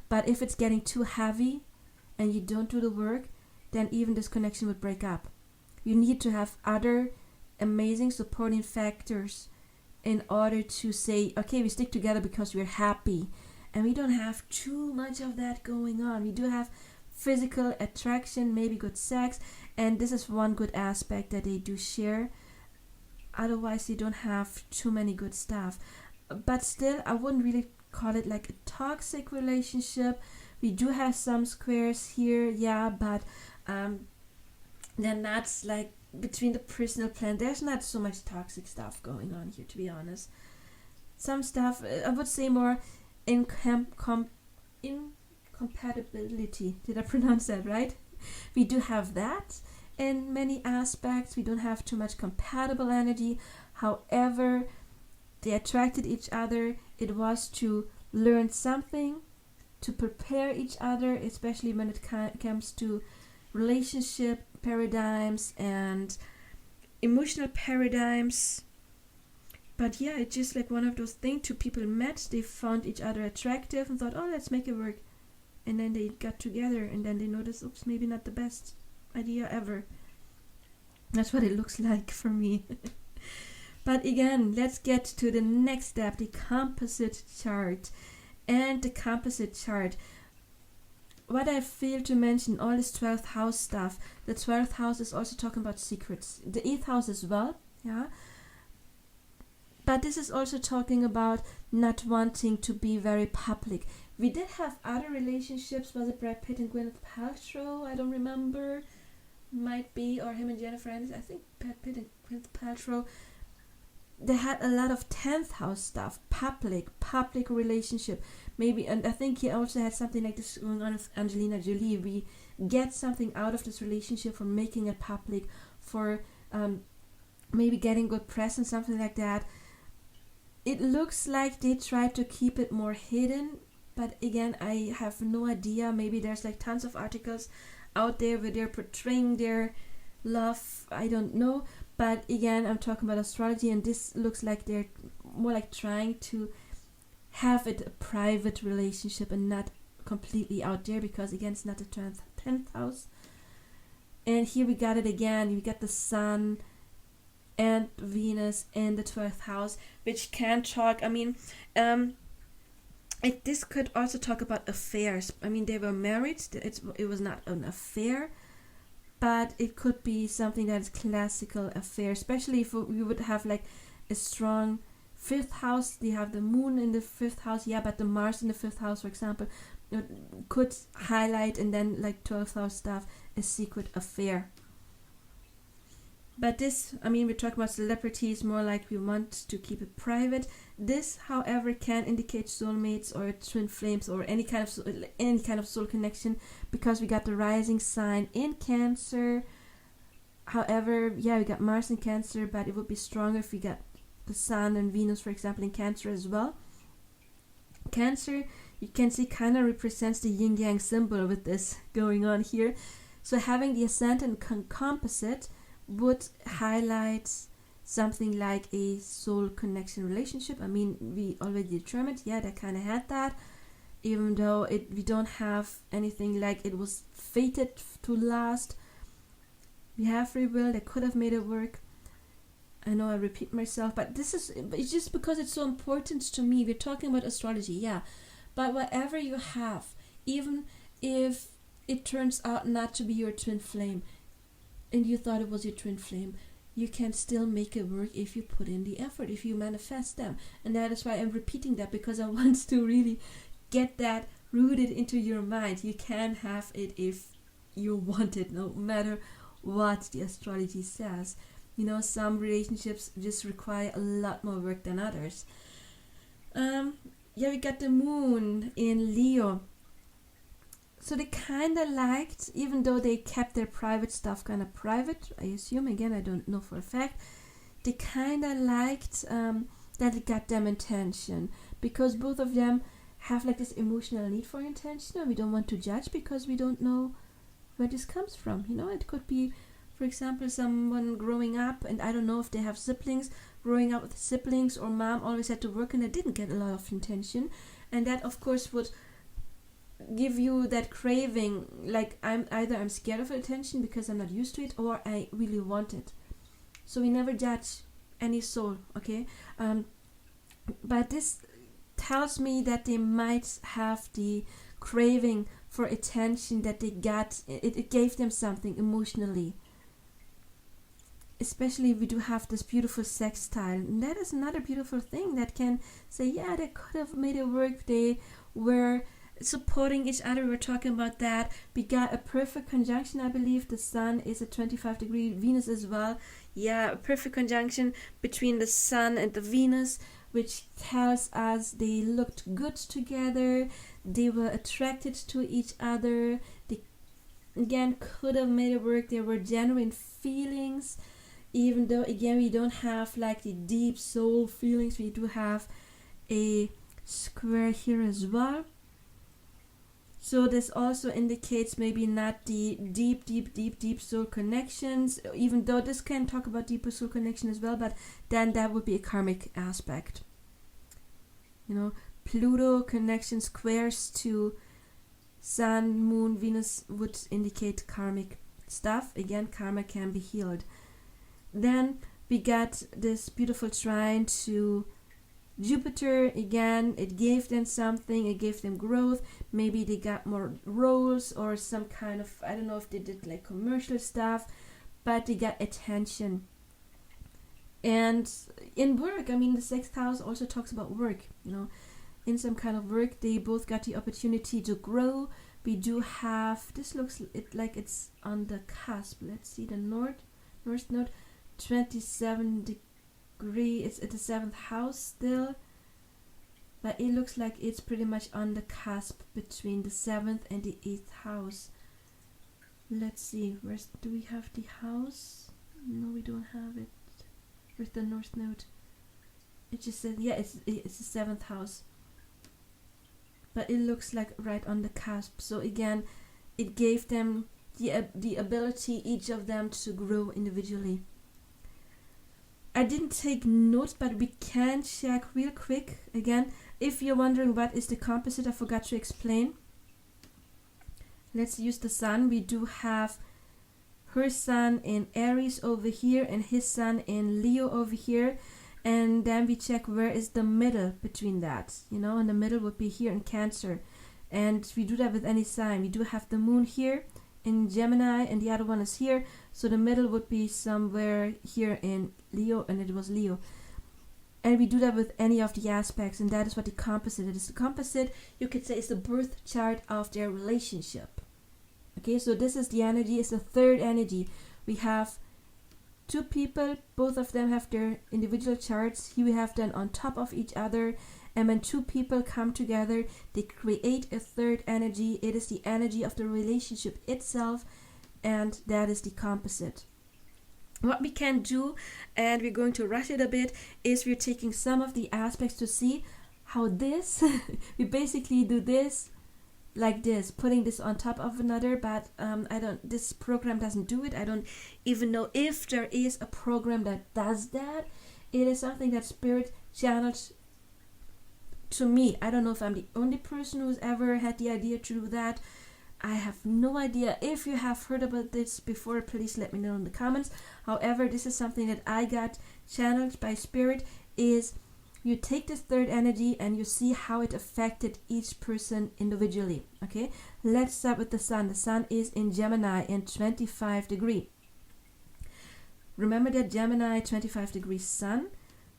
But if it's getting too heavy and you don't do the work, then even this connection would break up. You need to have other amazing supporting factors in order to say, okay, we stick together because we're happy, and we don't have too much of that going on. We do have physical attraction, maybe good sex, and this is one good aspect that they do share. Otherwise, they don't have too many good stuff. But still, I wouldn't really call it like a toxic relationship. We do have some squares here, yeah, but they're not like between the personal plan. There's not so much toxic stuff going on here, to be honest. Some stuff, I would say more incompatibility. Did I pronounce that right? We do have that in many aspects. We don't have too much compatible energy. However, they attracted each other. It was to learn something to prepare each other, especially when it comes to relationship paradigms and emotional paradigms. But yeah, it's just like one of those things. Two people met, they found each other attractive and thought, oh, let's make it work. And then they got together, and then they noticed, oops, maybe not the best idea ever. That's what it looks like for me. But again, let's get to the next step, the composite chart. And the composite chart, what I failed to mention, all this 12th house stuff. The 12th house is also talking about secrets. The 8th house as well, yeah. But this is also talking about not wanting to be very public. We did have other relationships. Was it Brad Pitt and Gwyneth Paltrow? I don't remember. Might be, or him and Jennifer Aniston. I think Brad Pitt and Gwyneth Paltrow. They had a lot of 10th house stuff, public relationship, maybe, and I think he also had something like this going on with Angelina Jolie. We get something out of this relationship for making it public, for maybe getting good press and something like that. It looks like they tried to keep it more hidden, but again, I have no idea. Maybe there's like tons of articles out there where they're portraying their love. I don't know. But again, I'm talking about astrology, and this looks like they're more like trying to have it a private relationship and not completely out there, because again, it's not the 10th house. And here we got it again. We got the Sun and Venus in the 12th house, which can talk, I mean, this could also talk about affairs. I mean, they were married. It was not an affair. But it could be something that is classical affair, especially if we would have like a strong 5th house. You have the moon in the 5th house, yeah, but the Mars in the 5th house, for example, could highlight, and then like 12th house stuff, a secret affair. But this, I mean, we're talking about celebrities, more like we want to keep it private. This, however, can indicate soulmates or twin flames or any kind of soul connection, because we got the rising sign in Cancer. However, yeah, we got Mars in Cancer, but it would be stronger if we got the Sun and Venus, for example, in Cancer as well. Cancer, you can see, kind of represents the yin-yang symbol with this going on here. So having the ascendant composite would highlight something like a soul connection relationship. I mean, we already determined, yeah, they kind of had that, even though we don't have anything like it was fated to last. We have free will. They could have made it work. I know I repeat myself, but it's just because it's so important to me. We're talking about astrology, yeah, but whatever you have, even if it turns out not to be your twin flame, and you thought it was your twin flame, you can still make it work if you put in the effort, if you manifest them. And that is why I'm repeating that, because I want to really get that rooted into your mind. You can have it if you want it, no matter what the astrology says. You know, some relationships just require a lot more work than others. Yeah, we got the moon in Leo. So they kind of liked, even though they kept their private stuff kind of private, I assume, again, I don't know for a fact, they kind of liked that it got them attention, because both of them have like this emotional need for attention, and we don't want to judge because we don't know where this comes from. You know, it could be, for example, someone growing up, and I don't know if they have siblings, growing up with siblings, or mom always had to work and they didn't get a lot of attention, and that of course would give you that craving, like I'm scared of attention because I'm not used to it, or I really want it. So we never judge any soul, okay? But this tells me that they might have the craving for attention that they got. It gave them something emotionally. Especially we do have this beautiful sextile, and that is another beautiful thing that can say, yeah, they could have made it work. They were supporting each other. We're talking about that. We got a perfect conjunction. I believe the Sun is at 25 degree, Venus as well. Yeah, a perfect conjunction between the Sun and the Venus, which tells us they looked good together. They were attracted to each other. They again could have made it work. There were genuine feelings, even though again we don't have like the deep soul feelings. We do have a square here as well. So this also indicates maybe not the deep soul connections, even though this can talk about deeper soul connection as well, but then that would be a karmic aspect. You know, Pluto connection squares to Sun, Moon, Venus would indicate karmic stuff. Again, karma can be healed. Then we got this beautiful trine to Jupiter. Again, it gave them something, it gave them growth. Maybe they got more roles or some kind of, I don't know if they did like commercial stuff, but they got attention. And in work, I mean, the 6th house also talks about work, you know, in some kind of work, they both got the opportunity to grow. We do have, this looks like it's on the cusp. Let's see the north node, 27 degree. It's at the 7th house still, but it looks like it's pretty much on the cusp between the 7th and the 8th house. Let's see, do we have the house? No, we don't have it. Where's the north node? It just says, yeah, it's the 7th house, but it looks like right on the cusp. So again, it gave them the ability, each of them, to grow individually. I didn't take notes, but we can check real quick. Again, if you're wondering what is the composite, I forgot to explain. Let's use the sun. We do have her sun in Aries over here and his sun in Leo over here. And then we check where is the middle between that. You know, and the middle would be here in Cancer. And we do that with any sign. We do have the moon here in Gemini and the other one is here. So the middle would be somewhere here in Leo, and it was Leo. And we do that with any of the aspects, and that is what the composite is. The composite, you could say, is the birth chart of their relationship. Okay, so this is the energy, it's the third energy. We have two people, both of them have their individual charts. Here we have them on top of each other, and when two people come together, they create a third energy. It is the energy of the relationship itself, and that is the composite. What we can do, and we're going to rush it a bit, is we're taking some of the aspects to see how this, we basically do this like this, putting this on top of another, but this program doesn't do it. I don't even know if there is a program that does that. It is something that Spirit channeled to me. I don't know if I'm the only person who's ever had the idea to do that. I have no idea. If you have heard about this before, please let me know in the comments. However, this is something that I got channeled by Spirit, is you take this third energy and you see how it affected each person individually. Okay, let's start with the sun. The sun is in Gemini in 25 degree. Remember that Gemini 25 degree sun.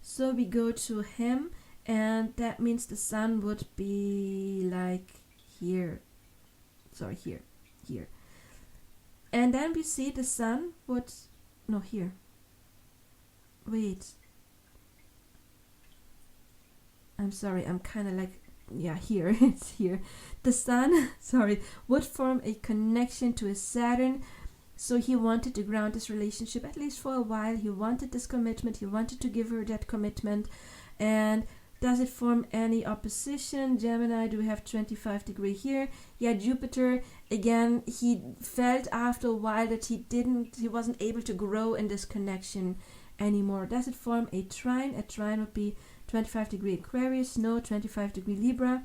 So we go to him, and that means the sun would be like here. Sorry, here. And then we see the sun would, no, here. Wait. I'm sorry, I'm kind of like, yeah, here, it's here. The sun, sorry, would form a connection to his Saturn. So he wanted to ground this relationship, at least for a while. He wanted this commitment. He wanted to give her that commitment. And does it form any opposition? Gemini, do we have 25 degree here? Yeah, Jupiter, again, he felt after a while that he wasn't able to grow in this connection anymore. Does it form a trine? A trine would be 25 degree Aquarius, no, 25 degree Libra.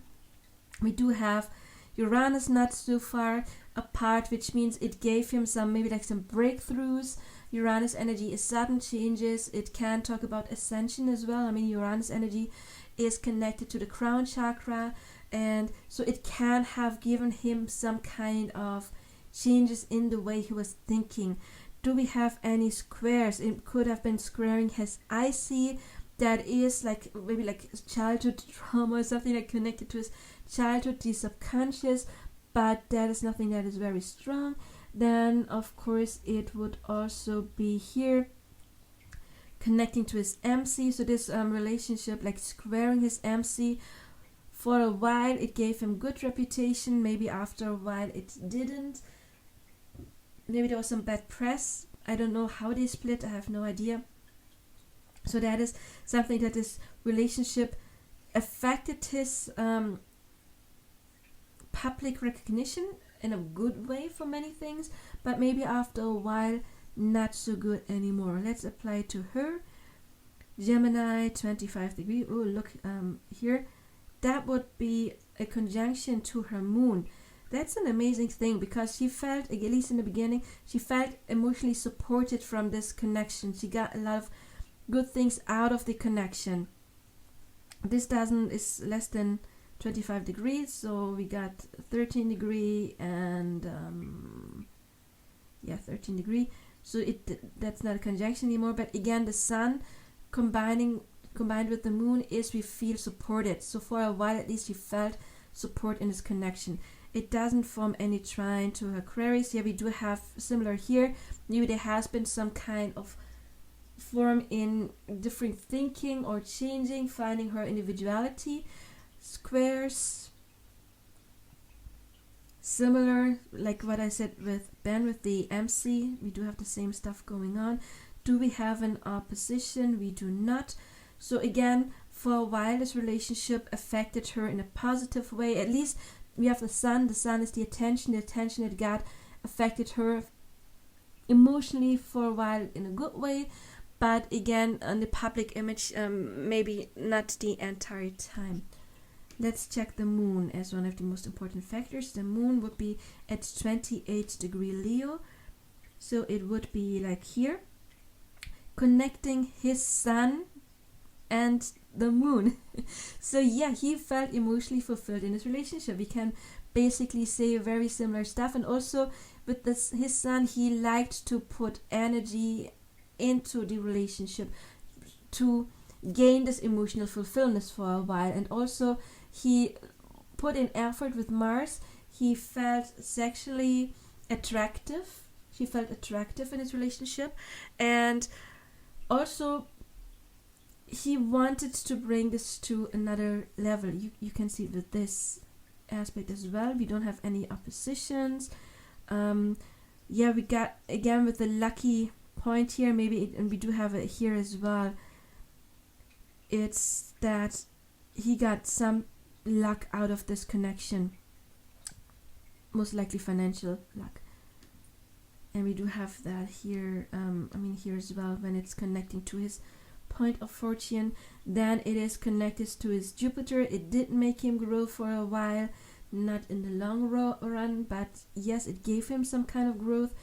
We do have Uranus not so far apart, which means it gave him maybe some breakthroughs. Uranus energy is sudden changes. It can talk about ascension as well. I mean, Uranus energy is connected to the crown chakra, and so it can have given him some kind of changes in the way he was thinking. Do we have any squares? It could have been squaring his IC. That is maybe childhood trauma or something like connected to his childhood, the subconscious, but that is nothing that is very strong. Then of course it would also be here connecting to his MC. So this relationship, like squaring his MC, for a while it gave him good reputation. Maybe after a while it didn't. Maybe there was some bad press. I don't know how they split. I have no idea. So that is something that this relationship affected his public recognition in a good way for many things, but maybe after a while not so good anymore. Let's apply to her. Gemini, 25 degree. Oh, look here. That would be a conjunction to her moon. That's an amazing thing, because she felt, at least in the beginning, she felt emotionally supported from this connection. She got a lot of good things out of the connection. This is less than 25 degrees, so we got 13 degree and 13 degree. So that's not a conjunction anymore. But again, the sun combined with the moon is we feel supported. So for a while at least, she felt support in this connection. It doesn't form any trine to her Aquarius. Yeah, we do have similar here. Maybe there has been some kind of form in different thinking or changing, finding her individuality. Squares, similar like what I said with Ben with the MC. We do have the same stuff going on. Do we have an opposition? We do not. So again, for a while this relationship affected her in a positive way. At least we have the sun. The sun is the attention it got affected her emotionally for a while in a good way. But again, on the public image, maybe not the entire time. Let's check the moon as one of the most important factors. The moon would be at 28 degree Leo. So it would be like here, connecting his sun and the moon. So yeah, he felt emotionally fulfilled in his relationship. We can basically say very similar stuff. And also with his sun, he liked to put energy into the relationship to gain this emotional fulfillment for a while. And also he put in effort with Mars. He felt sexually attractive. She felt attractive in his relationship. And also he wanted to bring this to another level. You can see with this aspect as well. We don't have any oppositions. We got again with the lucky point here, and we do have it here as well. It's that he got some luck out of this connection, most likely financial luck. And we do have that here, here as well, when it's connecting to his point of fortune. Then it is connected to his Jupiter. It did make him grow for a while, not in the long run, but yes, it gave him some kind of growth.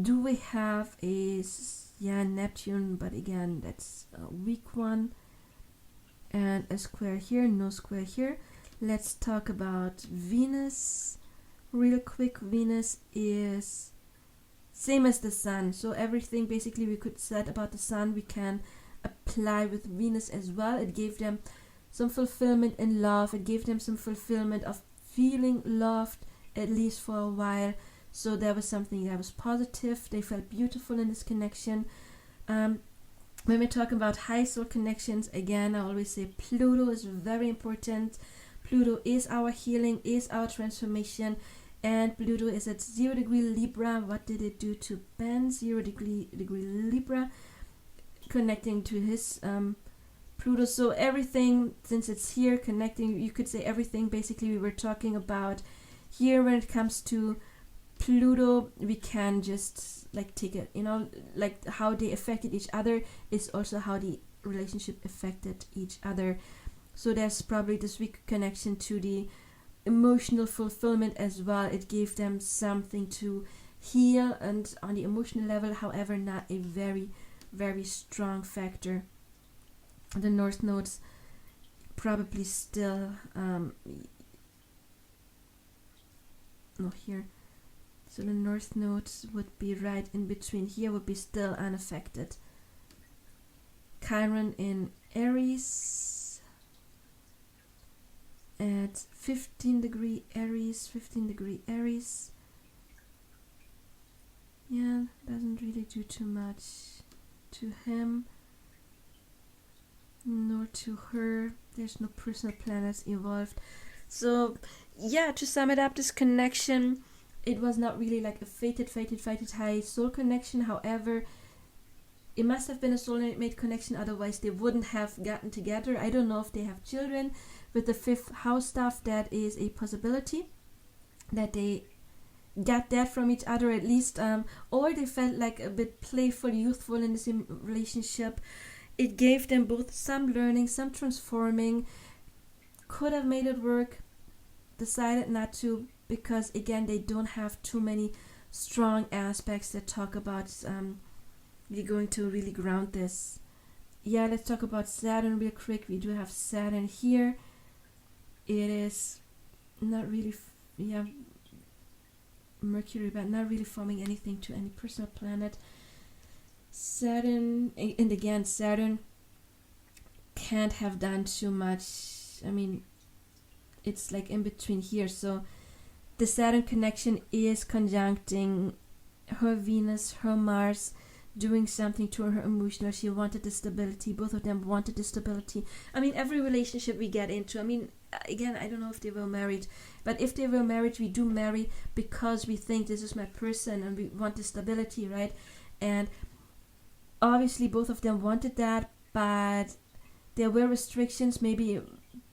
Do we have a Neptune, but again, that's a weak one. And a square here, no square here. Let's talk about Venus real quick. Venus is same as the sun. So everything basically we could said about the sun, we can apply with Venus as well. It gave them some fulfillment in love. It gave them some fulfillment of feeling loved, at least for a while. So there was something that was positive. They felt beautiful in this connection. When we're talking about high soul connections, again, I always say Pluto is very important. Pluto is our healing, is our transformation. And Pluto is at 0 degree Libra. What did it do to Ben? 0 degree Libra, connecting to his Pluto. So everything, since it's here connecting, you could say everything basically we were talking about here when it comes to Pluto, we can just like take it, like how they affected each other is also how the relationship affected each other. So there's probably this weak connection to the emotional fulfillment as well. It gave them something to heal, and on the emotional level, however, not a very, very strong factor. The North Nodes probably still here. So the North Nodes would be right in between here, would be still unaffected. Chiron in Aries at 15 degree Aries. Yeah, doesn't really do too much to him nor to her. There's no personal planets involved. So yeah, to sum it up, this connection, it was not really like a fated high soul connection. However, it must have been a soulmate connection, otherwise they wouldn't have gotten together. I don't know if they have children. With the 5th house stuff, that is a possibility. that they got that from each other at least, or they felt like a bit playful, youthful in this relationship. It gave them both some learning, some transforming, could have made it work, decided not to, because again they don't have too many strong aspects that talk about we're going to really ground this. Yeah, let's talk about Saturn real quick. We do have Saturn here. It is not really Mercury, but not really forming anything to any personal planet. Saturn, and again Saturn can't have done too much. I mean, it's like in between here. So the Saturn connection is conjuncting her Venus, her Mars, doing something to her emotional. She wanted the stability. Both of them wanted the stability. I mean, every relationship we get into, I mean, again, I don't know if they were married, but if they were married, we do marry because we think this is my person and we want the stability, right? And obviously both of them wanted that, but there were restrictions. Maybe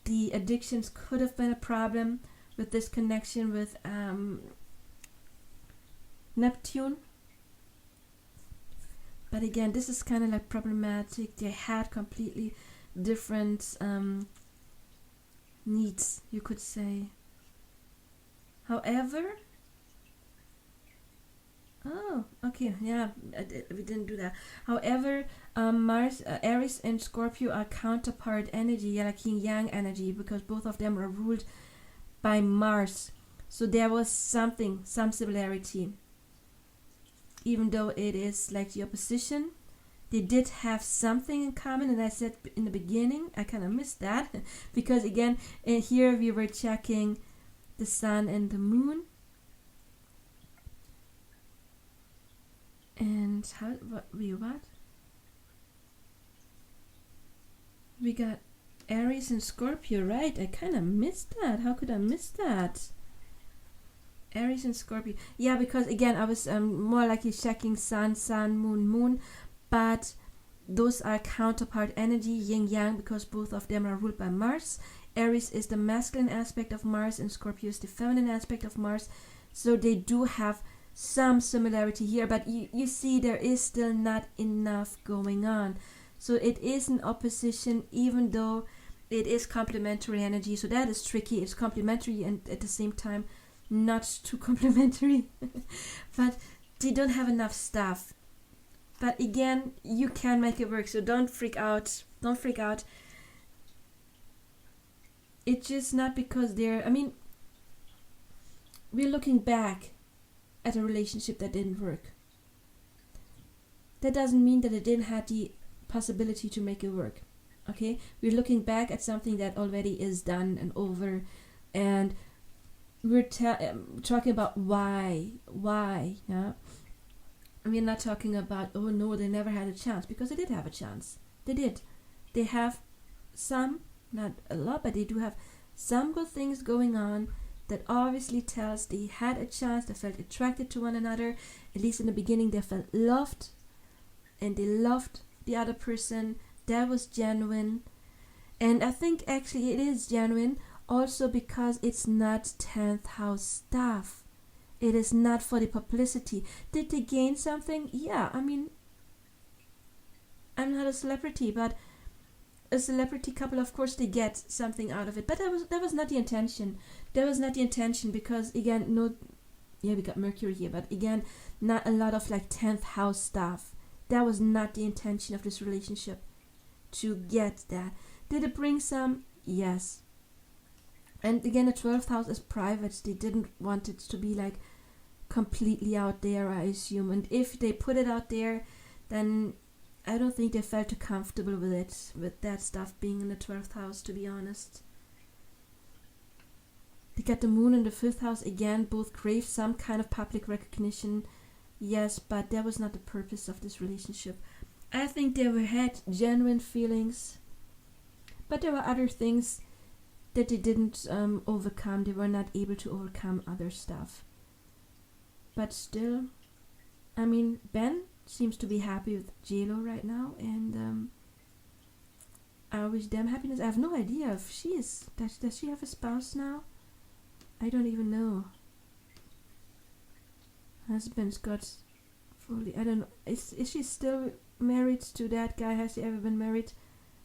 the addictions could have been a problem with this connection with Neptune. But again, this is kind of like problematic. They had completely different needs, you could say. However, oh, okay, yeah, we didn't do that. However, Mars, Aries and Scorpio are counterpart energy, yeah, like yin yang energy, because both of them are ruled by Mars. So there was some similarity. Even though it is like the opposition, they did have something in common. And I said in the beginning, I kind of missed that because again, here we were checking the sun and the moon. And what? We got Aries and Scorpio, right? I kind of missed that. How could I miss that? Aries and Scorpio. Yeah, because again, I was more likely checking sun, moon, but those are counterpart energy, yin yang, because both of them are ruled by Mars. Aries is the masculine aspect of Mars and Scorpio is the feminine aspect of Mars. So they do have some similarity here, but you see there is still not enough going on. So it is an opposition, even though it is complementary energy. So that is tricky. It's complementary and at the same time not too complimentary. But they don't have enough stuff. But again, you can make it work, so don't freak out. It's just not because they're, I mean, we're looking back at a relationship that didn't work. That doesn't mean that it didn't have the possibility to make it work. Okay? We're looking back at something that already is done and over, and we're talking about why, yeah? We're not talking about, oh no, they never had a chance, because they did have a chance. They did. They have some, not a lot, but they do have some good things going on that obviously tells they had a chance, they felt attracted to one another. At least in the beginning, they felt loved, and they loved the other person. That was genuine. And I think actually it is genuine also because it's not 10th house stuff. It is not for the publicity. Did they gain something? Yeah, I mean, I'm not a celebrity, but a celebrity couple, of course, they get something out of it. But that was not the intention. That was not the intention because, again, we got Mercury here, but again, not a lot of like 10th house stuff. That was not the intention of this relationship, to get that. Did it bring some? Yes. And again, the 12th house is private. They didn't want it to be like completely out there, I assume. And if they put it out there, then I don't think they felt too comfortable with it, with that stuff being in the 12th house, to be honest. They got the moon in the 5th house. Again, both crave some kind of public recognition. Yes, but that was not the purpose of this relationship. I think they had genuine feelings, but there were other things that they didn't overcome. They were not able to overcome other stuff. But still, I mean, Ben seems to be happy with J-Lo right now, and I wish them happiness. I have no idea if she is. Does she have a spouse now? I don't even know. husband's got fully, I don't know, is she still married to that guy? Has he ever been married?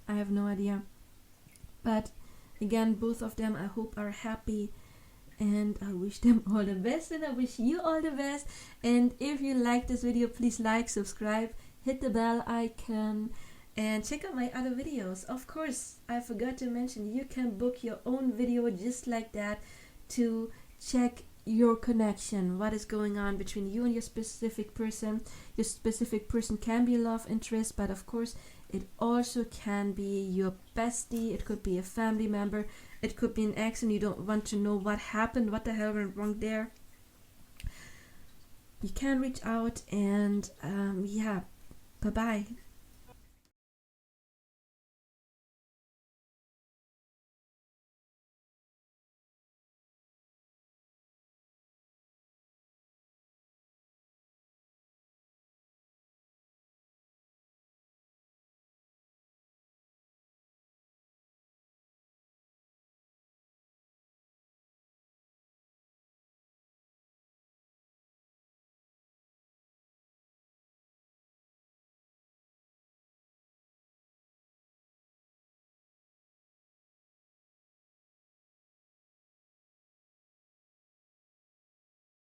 I have no idea. But again, both of them I hope are happy, and I wish them all the best, and I wish you all the best. And if you like this video, please like, subscribe, hit the bell icon, and check out my other videos. Of course, I forgot to mention, you can book your own video just like that to check your connection, what is going on between you and your specific person. Your specific person can be a love interest, but of course it also can be your bestie, it could be a family member, it could be an ex and you don't want to know what happened, what the hell went wrong there. You can reach out, and yeah, bye bye.